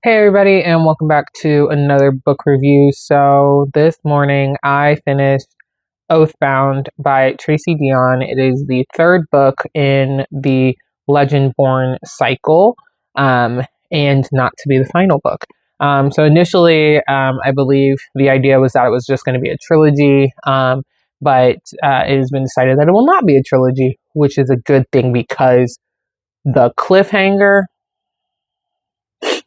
Hey everybody, and welcome back to another book review. So this morning I finished Oathbound by Tracy Deonn. It is the third book in the Legendborn cycle, and not to be the final book. So initially, I believe the idea was that it was just going to be a trilogy, but it has been decided that it will not be a trilogy, which is a good thing because the cliffhanger.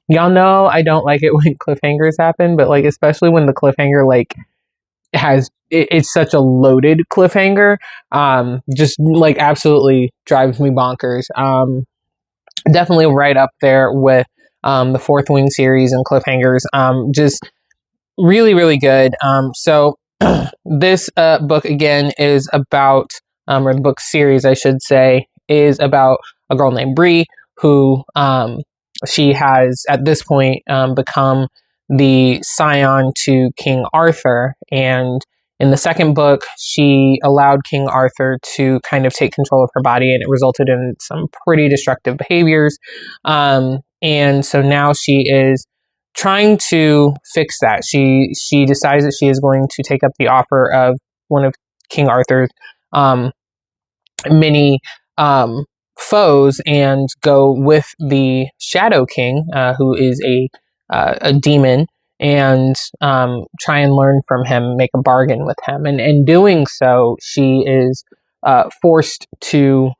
Y'all know I don't like it when cliffhangers happen, but like especially when the cliffhanger it's such a loaded cliffhanger. Just like absolutely drives me bonkers. Definitely right up there with the Fourth Wing series and cliffhangers. Just really, really good. So this book again is about, or the book series, I should say, is about a girl named Bree who she has at this point become the scion to King Arthur. And in the second book, she allowed King Arthur to kind of take control of her body, and it resulted in some pretty destructive behaviors. And so now she is trying to fix that. She decides that she is going to take up the offer of one of King Arthur's many foes and go with the Shadow King, who is a demon, and try and learn from him, make a bargain with him. And in doing so, she is forced to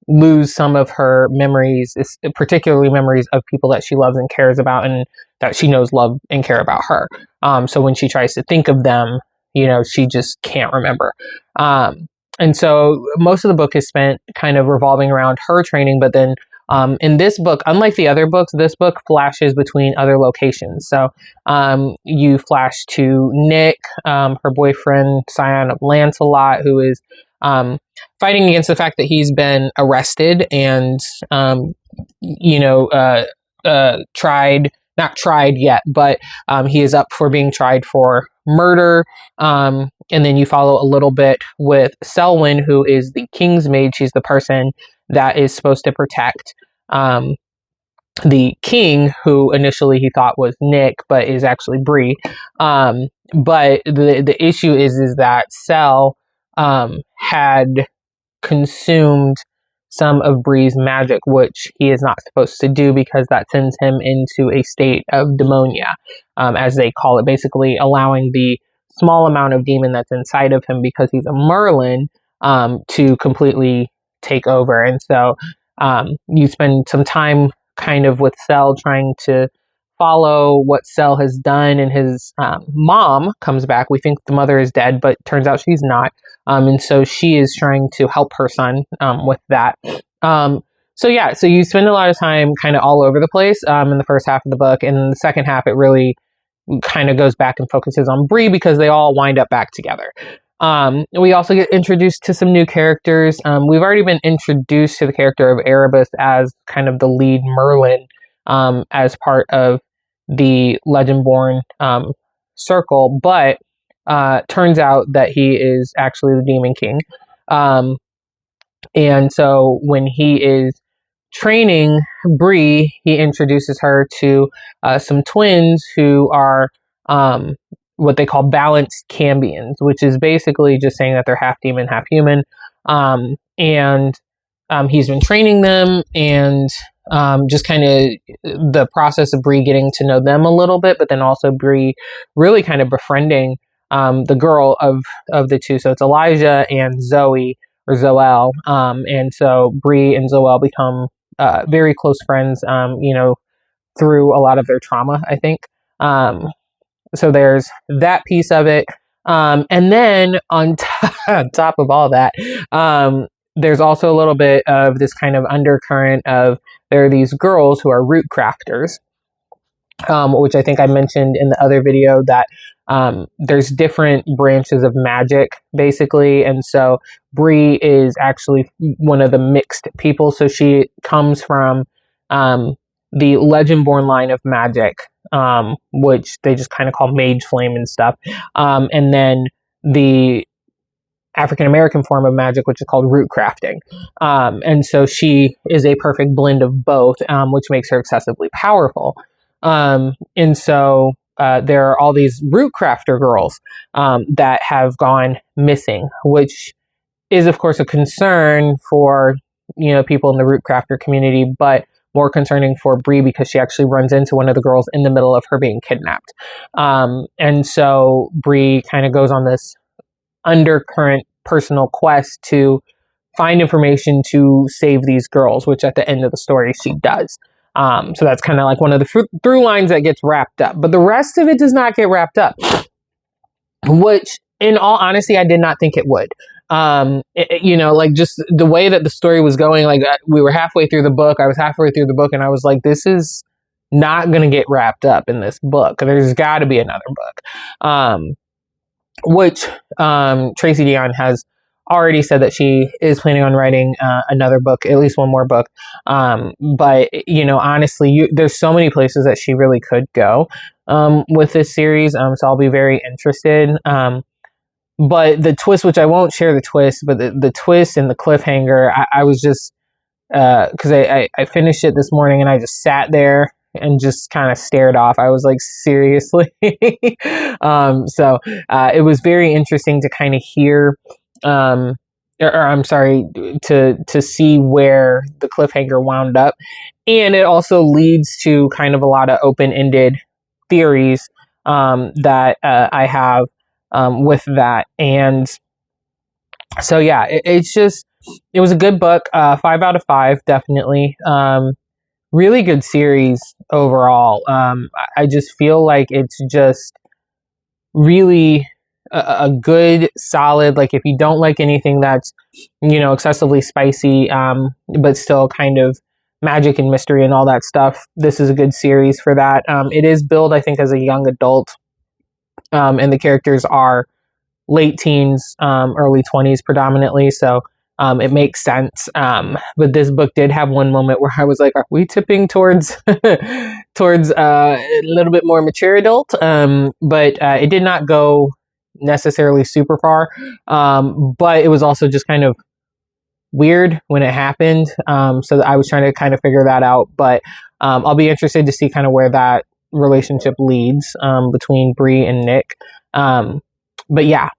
lose some of her memories, particularly memories of people that she loves and cares about and that she knows love and care about her. So when she tries to think of them, she just can't remember. And so most of the book is spent kind of revolving around her training, but then in this book, unlike the other books, this book flashes between other locations. So you flash to Nick, her boyfriend, scion of Lancelot, who is fighting against the fact that he's been arrested and, not tried yet, but he is up for being tried for murder. And then you follow a little bit with Selwyn, who is the king's maid. She's the person that is supposed to protect the king, who initially he thought was Nick, but is actually Bree. But the issue is that Sel had consumed some of Bree's magic, which he is not supposed to do because that sends him into a state of demonia, as they call it, basically allowing the small amount of demon that's inside of him, because he's a Merlin, to completely take over. And so you spend some time kind of with Sel trying to follow what Sel has done, and his mom comes back. We think the mother is dead, but turns out she's not. And so she is trying to help her son with that. So you spend a lot of time kind of all over the place in the first half of the book, and in the second half it really kind of goes back and focuses on Bree because they all wind up back together. We also get introduced to some new characters. We've already been introduced to the character of Erebus as kind of the lead Merlin, as part of the Legendborn circle, but turns out that he is actually the Demon King. And so when he is training Bree, he introduces her to some twins who are what they call balanced cambions, which is basically just saying that they're half demon, half human. And he's been training them, and just kind of the process of Bree getting to know them a little bit, but then also Bree really kind of befriending the girl of the two. So it's Elijah and Zoe, or Zoel. And so Bree and Zoel become very close friends, through a lot of their trauma, I think. So there's that piece of it. And then on top of all that, there's also a little bit of this kind of undercurrent of there are these girls who are root crafters, which I think I mentioned in the other video, that there's different branches of magic, basically. And so Bree is actually one of the mixed people. So she comes from the Legendborn line of magic, which they just kind of call Mage Flame and stuff. And then the African American form of magic, which is called root crafting. And so she is a perfect blend of both, which makes her excessively powerful. And so there are all these root crafter girls that have gone missing, which is, of course, a concern for, people in the root crafter community, but more concerning for Bree because she actually runs into one of the girls in the middle of her being kidnapped. And so Bree kind of goes on this undercurrent personal quest to find information to save these girls, which at the end of the story she does. So that's kind of like one of the through lines that gets wrapped up, but the rest of it does not get wrapped up, which in all honesty, I did not think it would. Like just the way that the story was going, like we were halfway through the book, I was halfway through the book and I was like, this is not going to get wrapped up in this book. There's got to be another book. Which Tracy Deonn has already said that she is planning on writing another book, at least one more book. But, honestly, there's so many places that she really could go with this series. So I'll be very interested. But the twist, which I won't share the twist, but the twist and the cliffhanger, I was just, because I finished it this morning and I just sat there and just kind of stared off. I was like, seriously? So it was very interesting to kind of hear, or I'm sorry, to see where the cliffhanger wound up. And it also leads to kind of a lot of open-ended theories that I have with that. And so, yeah, it was a good book. 5 out of 5, definitely. Really good series overall. I just feel like it's just really a good, solid, like if you don't like anything that's, excessively spicy, but still kind of magic and mystery and all that stuff, this is a good series for that. It is billed, I think, as a young adult, and the characters are late teens, early 20s predominantly, so it makes sense. But this book did have one moment where I was like, are we tipping towards towards a little bit more mature adult? But it did not go necessarily super far. But it was also just kind of weird when it happened. So I was trying to kind of figure that out. But I'll be interested to see kind of where that relationship leads between Bree and Nick. But yeah,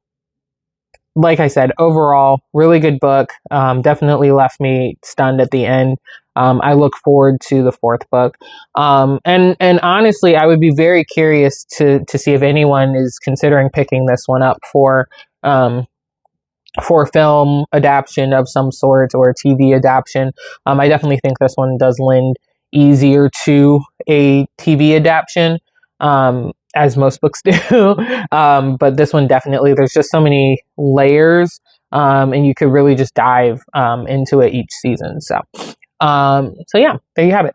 like I said, overall, really good book. Definitely left me stunned at the end. I look forward to the 4th book. And honestly, I would be very curious to see if anyone is considering picking this one up for film adaptation of some sort or TV adaptation. I definitely think this one does lend easier to a TV adaptation. As most books do. But this one definitely, there's just so many layers, and you could really just dive into it each season. So yeah, there you have it.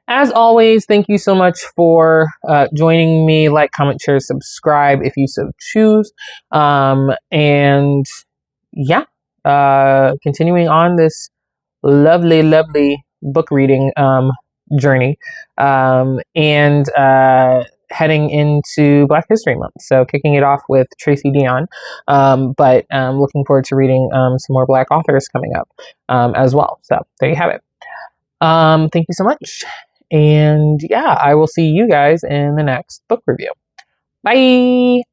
As always, thank you so much for joining me. Like, comment, share, subscribe if you so choose. And yeah, continuing on this lovely, lovely book reading journey, and heading into Black History Month. So kicking it off with Tracy Deonn, but looking forward to reading some more Black authors coming up as well. So there you have it. Thank you so much. And yeah, I will see you guys in the next book review. Bye!